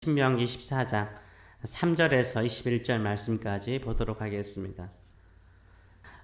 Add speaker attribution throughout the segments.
Speaker 1: 신명기 14장 3절에서 21절 말씀까지 보도록 하겠습니다.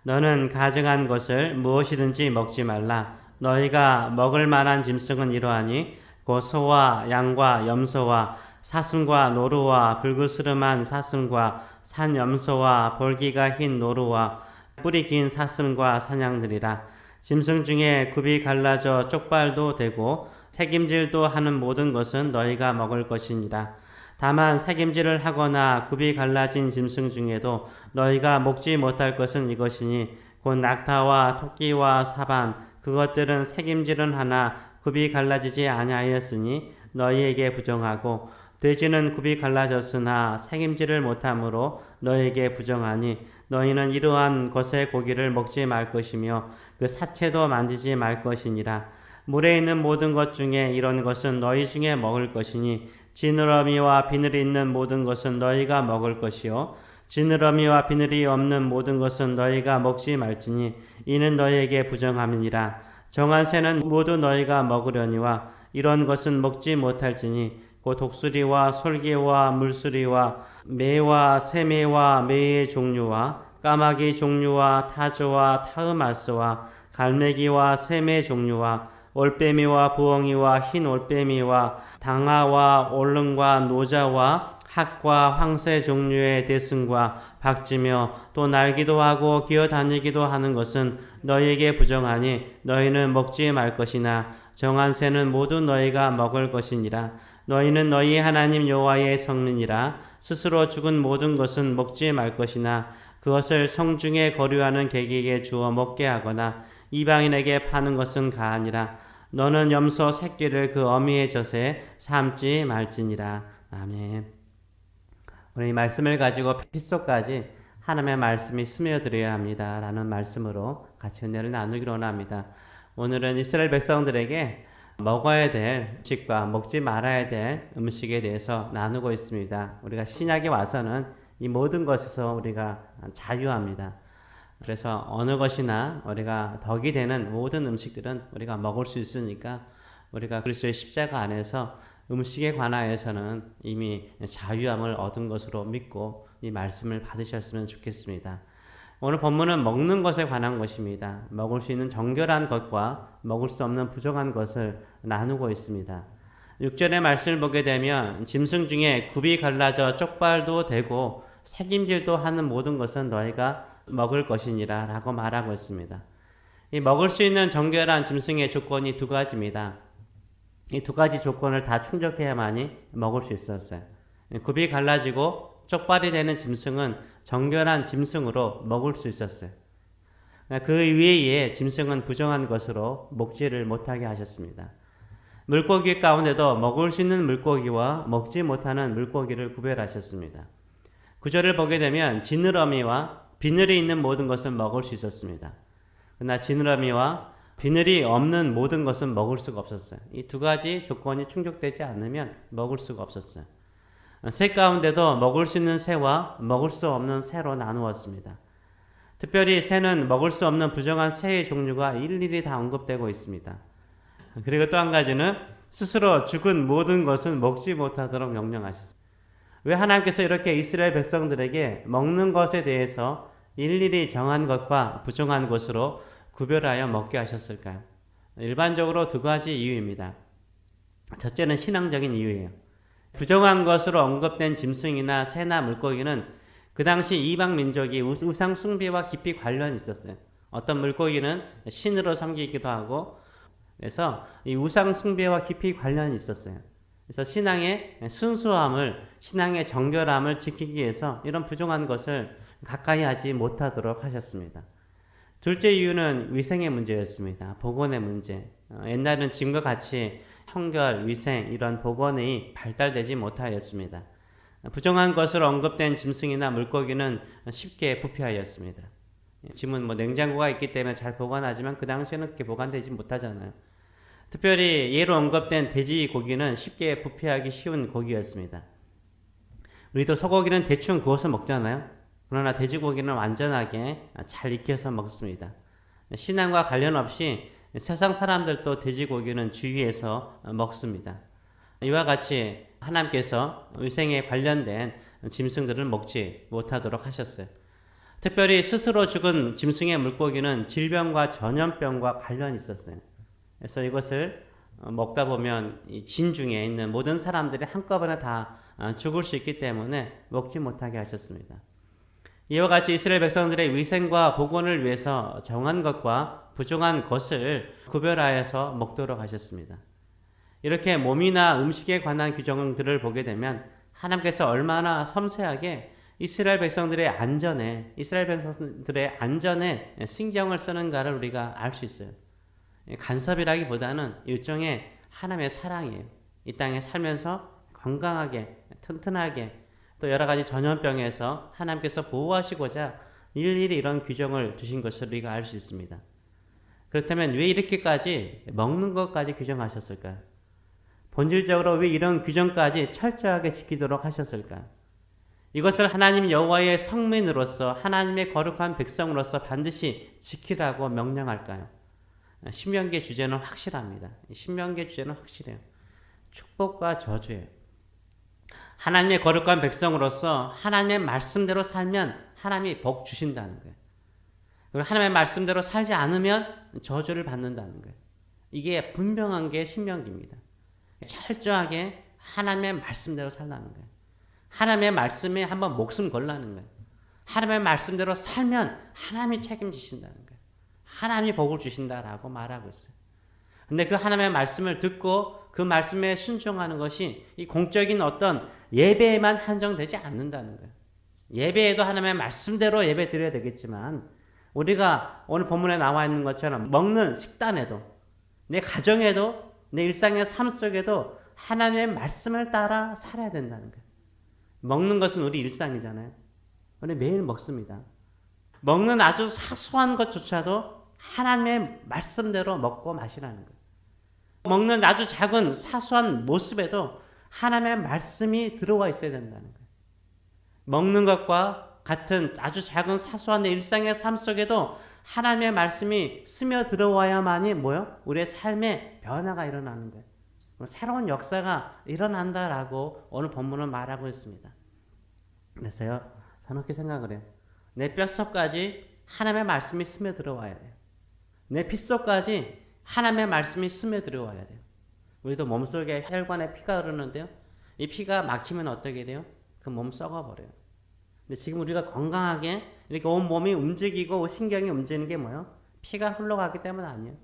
Speaker 1: 너는 가증한 것을 무엇이든지 먹지 말라. 너희가 먹을 만한 짐승은 이러하니 곧 소와 양과 염소와 사슴과 노루와 불그스름한 사슴과 산염소와 볼기가 흰 노루와 뿔이 긴 사슴과 사냥들이라. 짐승 중에 굽이 갈라져 쪽발도 되고 새김질도 하는 모든 것은 너희가 먹을 것이니라. 다만 새김질을 하거나 굽이 갈라진 짐승 중에도 너희가 먹지 못할 것은 이것이니 곧 낙타와 토끼와 사반 그것들은 새김질은 하나 굽이 갈라지지 아니하였으니 너희에게 부정하고 돼지는 굽이 갈라졌으나 새김질을 못하므로 너희에게 부정하니 너희는 이러한 것의 고기를 먹지 말 것이며 그 사체도 만지지 말 것이니라. 물에 있는 모든 것 중에 이런 것은 너희 중에 먹을 것이니 지느러미와 비늘이 있는 모든 것은 너희가 먹을 것이요 지느러미와 비늘이 없는 모든 것은 너희가 먹지 말지니 이는 너희에게 부정함이니라. 정한 새는 모두 너희가 먹으려니와 이런 것은 먹지 못할지니 곧 독수리와 솔개와 물수리와 매와 새매와 매의 종류와 까마귀 종류와 타조와 타흐마스와 갈매기와 새매 종류와 올빼미와 부엉이와 흰 올빼미와 당아와 올릉과 노자와 학과 황새 종류의 대승과 박쥐며 또 날기도 하고 기어다니기도 하는 것은 너희에게 부정하니 너희는 먹지 말 것이나 정한 새는 모두 너희가 먹을 것이니라. 너희는 너희 하나님 여호와의 성민이라. 스스로 죽은 모든 것은 먹지 말 것이나 그것을 성중에 거류하는 객에게 주어 먹게 하거나 이방인에게 파는 것은 가하니라. 너는 염소 새끼를 그 어미의 젖에 삶지 말지니라. 아멘. 오늘 이 말씀을 가지고 핏속까지 하나님의 말씀이 스며들어야 합니다 라는 말씀으로 같이 은혜를 나누기로 원합니다. 오늘은 이스라엘 백성들에게 먹어야 될 음식과 먹지 말아야 될 음식에 대해서 나누고 있습니다. 우리가 신약에 와서는 이 모든 것에서 우리가 자유합니다. 그래서 어느 것이나 우리가 덕이 되는 모든 음식들은 우리가 먹을 수 있으니까 우리가 그리스도의 십자가 안에서 음식에 관하여서는 이미 자유함을 얻은 것으로 믿고 이 말씀을 받으셨으면 좋겠습니다. 오늘 본문은 먹는 것에 관한 것입니다. 먹을 수 있는 정결한 것과 먹을 수 없는 부정한 것을 나누고 있습니다. 6절의 말씀을 보게 되면 짐승 중에 굽이 갈라져 쪽발도 되고 새김질도 하는 모든 것은 너희가 먹을 것이니라 라고 말하고 있습니다. 이 먹을 수 있는 정결한 짐승의 조건이 두 가지입니다. 이 두 가지 조건을 다 충족해야만이 먹을 수 있었어요. 굽이 갈라지고 쪽발이 되는 짐승은 정결한 짐승으로 먹을 수 있었어요. 그 이외의 짐승은 부정한 것으로 먹지를 못하게 하셨습니다. 물고기 가운데도 먹을 수 있는 물고기와 먹지 못하는 물고기를 구별하셨습니다. 구절을 보게 되면 지느러미와 비늘이 있는 모든 것은 먹을 수 있었습니다. 그러나 지느러미와 비늘이 없는 모든 것은 먹을 수가 없었어요. 이 두 가지 조건이 충족되지 않으면 먹을 수가 없었어요. 새 가운데도 먹을 수 있는 새와 먹을 수 없는 새로 나누었습니다. 특별히 새는 먹을 수 없는 부정한 새의 종류가 일일이 다 언급되고 있습니다. 그리고 또 한 가지는 스스로 죽은 모든 것은 먹지 못하도록 명령하셨습니다. 왜 하나님께서 이렇게 이스라엘 백성들에게 먹는 것에 대해서 일일이 정한 것과 부정한 것으로 구별하여 먹게 하셨을까요? 일반적으로 두 가지 이유입니다. 첫째는 신앙적인 이유예요. 부정한 것으로 언급된 짐승이나 새나 물고기는 그 당시 이방 민족이 우상 숭배와 깊이 관련이 있었어요. 어떤 물고기는 신으로 섬기기도 하고 그래서 이 우상 숭배와 깊이 관련이 있었어요. 그래서 신앙의 순수함을, 신앙의 정결함을 지키기 위해서 이런 부정한 것을 가까이 하지 못하도록 하셨습니다. 둘째 이유는 위생의 문제였습니다. 보건의 문제. 옛날에는 지금과 같이 청결, 위생, 이런 보건이 발달되지 못하였습니다. 부정한 것으로 언급된 짐승이나 물고기는 쉽게 부패하였습니다. 지금은 냉장고가 있기 때문에 잘 보관하지만 그 당시에는 그렇게 보관되지 못하잖아요. 특별히 예로 언급된 돼지 고기는 쉽게 부패하기 쉬운 고기였습니다. 우리도 소고기는 대충 구워서 먹잖아요. 그러나 돼지고기는 완전하게 잘 익혀서 먹습니다. 신앙과 관련 없이 세상 사람들도 돼지고기는 주위에서 먹습니다. 이와 같이 하나님께서 위생에 관련된 짐승들을 먹지 못하도록 하셨어요. 특별히 스스로 죽은 짐승의 물고기는 질병과 전염병과 관련이 있었어요. 그래서 이것을 먹다 보면 이 진중에 있는 모든 사람들이 한꺼번에 다 죽을 수 있기 때문에 먹지 못하게 하셨습니다. 이와 같이 이스라엘 백성들의 위생과 복원을 위해서 정한 것과 부정한 것을 구별하여서 먹도록 하셨습니다. 이렇게 몸이나 음식에 관한 규정들을 보게 되면 하나님께서 얼마나 섬세하게 이스라엘 백성들의 안전에 신경을 쓰는가를 우리가 알 수 있어요. 간섭이라기보다는 일종의 하나님의 사랑이에요. 이 땅에 살면서 건강하게, 튼튼하게, 또 여러 가지 전염병에서 하나님께서 보호하시고자 일일이 이런 규정을 두신 것을 우리가 알 수 있습니다. 그렇다면 왜 이렇게까지 먹는 것까지 규정하셨을까요? 본질적으로 왜 이런 규정까지 철저하게 지키도록 하셨을까요? 이것을 하나님 여호와의 성민으로서 하나님의 거룩한 백성으로서 반드시 지키라고 명령할까요? 신명기의 주제는 확실합니다. 신명기의 주제는 확실해요. 축복과 저주예요. 하나님의 거룩한 백성으로서 하나님의 말씀대로 살면 하나님이 복 주신다는 거예요. 그리고 하나님의 말씀대로 살지 않으면 저주를 받는다는 거예요. 이게 분명한 게 신명기입니다. 철저하게 하나님의 말씀대로 살라는 거예요. 하나님의 말씀에 한번 목숨 걸라는 거예요. 하나님의 말씀대로 살면 하나님이 책임지신다는 거예요. 하나님이 복을 주신다라고 말하고 있어요. 근데 그 하나님의 말씀을 듣고 그 말씀에 순종하는 것이 이 공적인 어떤 예배에만 한정되지 않는다는 거예요. 예배에도 하나님의 말씀대로 예배 드려야 되겠지만 우리가 오늘 본문에 나와 있는 것처럼 먹는 식단에도 내 가정에도 내 일상의 삶 속에도 하나님의 말씀을 따라 살아야 된다는 거예요. 먹는 것은 우리 일상이잖아요. 우리 매일 먹습니다. 먹는 아주 사소한 것조차도 하나님의 말씀대로 먹고 마시라는 거예요. 먹는 아주 작은 사소한 모습에도 하나님의 말씀이 들어와 있어야 된다는 거예요. 먹는 것과 같은 아주 작은 사소한 내 일상의 삶 속에도 하나님의 말씀이 스며 들어와야만이 뭐요? 우리의 삶에 변화가 일어나는 거예요. 새로운 역사가 일어난다라고 오늘 본문은 말하고 있습니다. 그래서요, 저는 그렇게 생각을 해요. 내 뼛속까지 하나님의 말씀이 스며 들어와야 돼요. 내 핏속까지 하나님의 말씀이 스며 들어와야 돼요. 우리도 몸속에 혈관에 피가 흐르는데요. 이 피가 막히면 어떻게 돼요? 그 몸 썩어버려요. 근데 지금 우리가 건강하게 이렇게 온 몸이 움직이고 신경이 움직이는 게 뭐예요? 피가 흘러가기 때문 아니에요.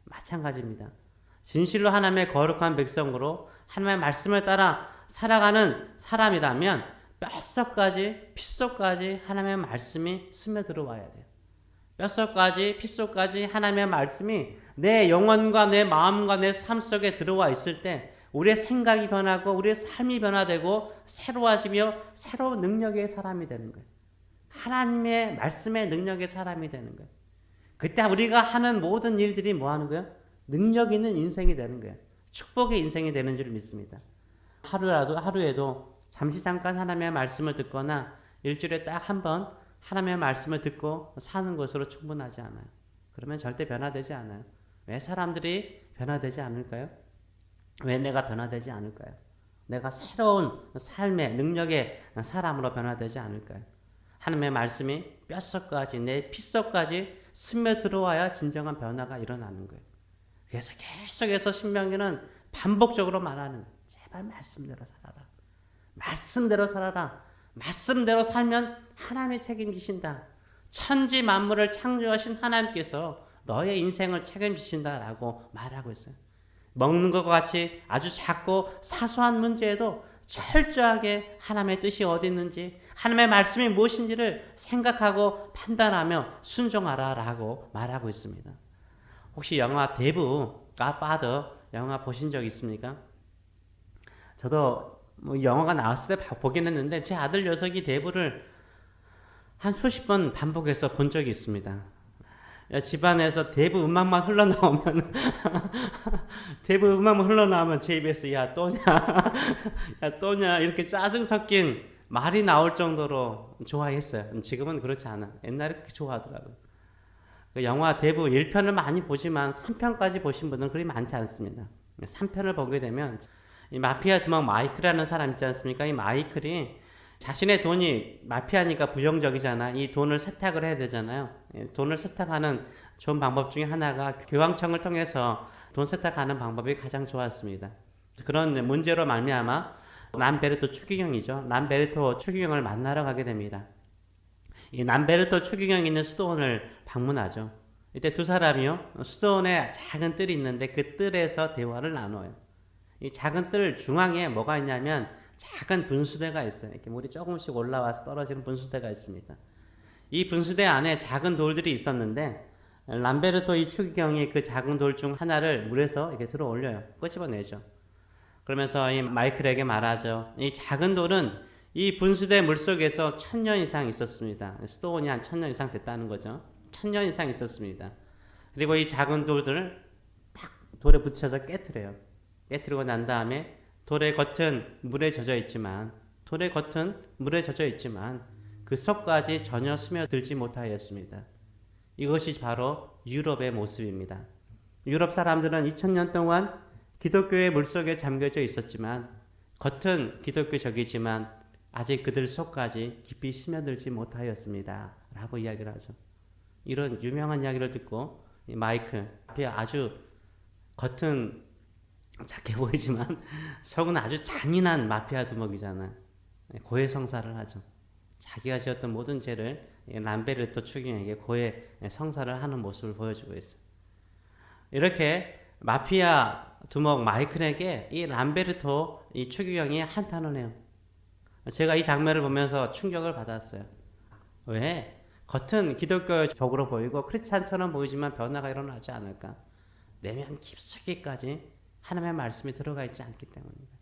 Speaker 1: 마찬가지입니다. 진실로 하나님의 거룩한 백성으로 하나님의 말씀을 따라 살아가는 사람이라면 뼛속까지 핏속까지 하나님의 말씀이 스며 들어와야 돼요. 뼛속까지 핏속까지 하나님의 말씀이 내 영혼과 내 마음과 내 삶 속에 들어와 있을 때 우리의 생각이 변하고 우리의 삶이 변화되고 새로워지며 새로운 능력의 사람이 되는 거예요. 하나님의 말씀의 능력의 사람이 되는 거예요. 그때 우리가 하는 모든 일들이 뭐 하는 거예요? 능력 있는 인생이 되는 거예요. 축복의 인생이 되는 줄 믿습니다. 하루에도 잠시 잠깐 하나님의 말씀을 듣거나 일주일에 딱 한 번 하나님의 말씀을 듣고 사는 것으로 충분하지 않아요. 그러면 절대 변화되지 않아요. 왜 사람들이 변화되지 않을까요? 왜 내가 변화되지 않을까요? 내가 새로운 삶의 능력의 사람으로 변화되지 않을까요? 하나님의 말씀이 뼛속까지 내 핏속까지 스며 들어와야 진정한 변화가 일어나는 거예요. 그래서 계속해서 신명기는 반복적으로 말하는 거예요. 제발 말씀대로 살아라. 말씀대로 살아라. 말씀대로 살면 하나님이 책임지신다. 천지 만물을 창조하신 하나님께서 너의 인생을 책임지신다라고 말하고 있어요. 먹는 것과 같이 아주 작고 사소한 문제에도 철저하게 하나님의 뜻이 어디 있는지 하나님의 말씀이 무엇인지를 생각하고 판단하며 순종하라라고 말하고 있습니다. 혹시 영화 대부, 갓파더 영화 보신 적 있습니까? 저도 영화가 나왔을 때 보긴 했는데 제 아들 녀석이 대부를 한 수십 번 반복해서 본 적이 있습니다. 집안에서 대부 음악만 흘러나오면 대부 음악만 흘러나오면 제 입에서 야 또냐 야 또냐 이렇게 짜증 섞인 말이 나올 정도로 좋아했어요. 지금은 그렇지 않아. 옛날에 그렇게 좋아하더라고요. 그 영화 대부 1편을 많이 보지만 3편까지 보신 분들은 그리 많지 않습니다. 3편을 보게 되면 이 마피아 두목 마이클이라는 사람 있지 않습니까? 이 마이클이 자신의 돈이 마피아니까 부정적이잖아. 이 돈을 세탁을 해야 되잖아요. 돈을 세탁하는 좋은 방법 중에 하나가 교황청을 통해서 돈 세탁하는 방법이 가장 좋았습니다. 그런 문제로 말미암아 남베르토 추기경이죠. 남베르토 추기경을 만나러 가게 됩니다. 이 남베르토 추기경이 있는 수도원을 방문하죠. 이때 두 사람이요, 수도원에 작은 뜰이 있는데 그 뜰에서 대화를 나눠요. 이 작은 뜰 중앙에 뭐가 있냐면 작은 분수대가 있어요. 이렇게 물이 조금씩 올라와서 떨어지는 분수대가 있습니다. 이 분수대 안에 작은 돌들이 있었는데 람베르토 이 추기경이 그 작은 돌 중 하나를 물에서 이렇게 들어 올려요. 끄집어내죠. 그러면서 이 마이클에게 말하죠. 이 작은 돌은 이 분수대 물속에서 1000년 이상 있었습니다. 수도원이 한 1000년 이상 됐다는 거죠. 1000년 이상 있었습니다. 그리고 이 작은 돌들을 탁 돌에 붙여서 깨트려요. 깨트리고 난 다음에 돌의 겉은 물에 젖어 있지만 그 속까지 전혀 스며들지 못하였습니다. 이것이 바로 유럽의 모습입니다. 유럽 사람들은 2000년 동안 기독교의 물속에 잠겨져 있었지만 겉은 기독교적이지만 아직 그들 속까지 깊이 스며들지 못하였습니다. 라고 이야기를 하죠. 이런 유명한 이야기를 듣고 마이클 앞에 아주 겉은 작게 보이지만 속은 아주 잔인한 마피아 두목이잖아요. 고해성사를 하죠. 자기가 지었던 모든 죄를 람베르토 추기경에게 고해 성사를 하는 모습을 보여주고 있어요. 이렇게 마피아 두목 마이클에게 이 람베르토 이 추기경이 한탄을 해요. 제가 이 장면을 보면서 충격을 받았어요. 왜? 겉은 기독교적으로 보이고 크리스찬처럼 보이지만 변화가 일어나지 않을까? 내면 깊숙이까지 하나님의 말씀이 들어가 있지 않기 때문입니다.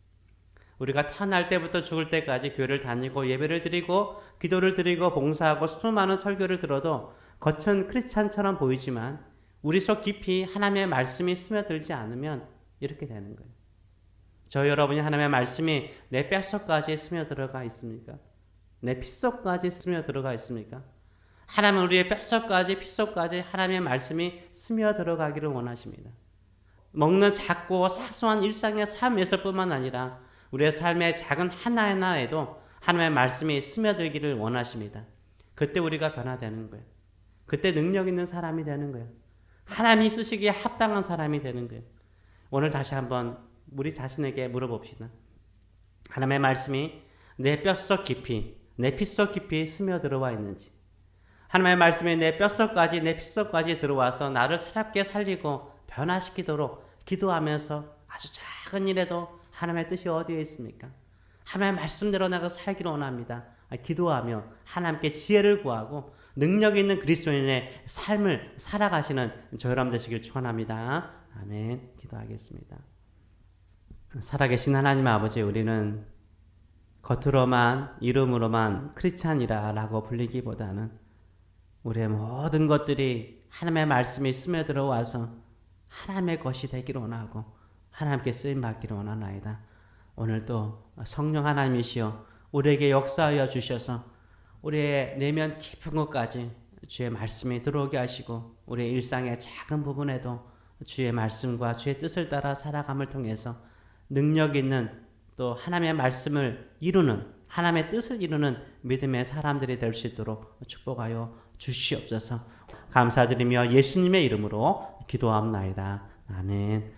Speaker 1: 우리가 태어날 때부터 죽을 때까지 교회를 다니고 예배를 드리고 기도를 드리고 봉사하고 수많은 설교를 들어도 겉은 크리스찬처럼 보이지만 우리 속 깊이 하나님의 말씀이 스며들지 않으면 이렇게 되는 거예요. 저 여러분이 하나님의 말씀이 내 뼛속까지 스며들어가 있습니까? 내 핏속까지 스며들어가 있습니까? 하나님은 우리의 뼛속까지 핏속까지 하나님의 말씀이 스며들어가기를 원하십니다. 먹는 작고 사소한 일상의 삶에서 뿐만 아니라 우리의 삶의 작은 하나하나에도 하나님의 말씀이 스며들기를 원하십니다. 그때 우리가 변화되는 거예요. 그때 능력 있는 사람이 되는 거예요. 하나님이 쓰시기에 합당한 사람이 되는 거예요. 오늘 다시 한번 우리 자신에게 물어봅시다. 하나님의 말씀이 내 뼛속 깊이, 내 핏속 깊이 스며들어와 있는지, 하나님의 말씀이 내 뼛속까지, 내 핏속까지 들어와서 나를 새롭게 살리고 변화시키도록 기도하면서 아주 작은 일에도 하나님의 뜻이 어디에 있습니까? 하나님의 말씀대로 내가 살기를 원합니다. 기도하며 하나님께 지혜를 구하고 능력 있는 그리스도인의 삶을 살아가시는 저 여러분 되시길 축원합니다. 아멘. 기도하겠습니다. 살아계신 하나님 아버지, 우리는 겉으로만 이름으로만 크리스찬이라고 불리기보다는 우리의 모든 것들이 하나님의 말씀이 스며들어와서 하나님의 것이 되기를 원하고 하나님께 쓰임받기를 원하나이다. 오늘도 성령 하나님이시여 우리에게 역사하여 주셔서 우리의 내면 깊은 곳까지 주의 말씀이 들어오게 하시고 우리의 일상의 작은 부분에도 주의 말씀과 주의 뜻을 따라 살아감을 통해서 능력 있는 또 하나님의 말씀을 이루는 하나님의 뜻을 이루는 믿음의 사람들이 될 수 있도록 축복하여 주시옵소서. 감사드리며 예수님의 이름으로 기도합나이다. 아멘.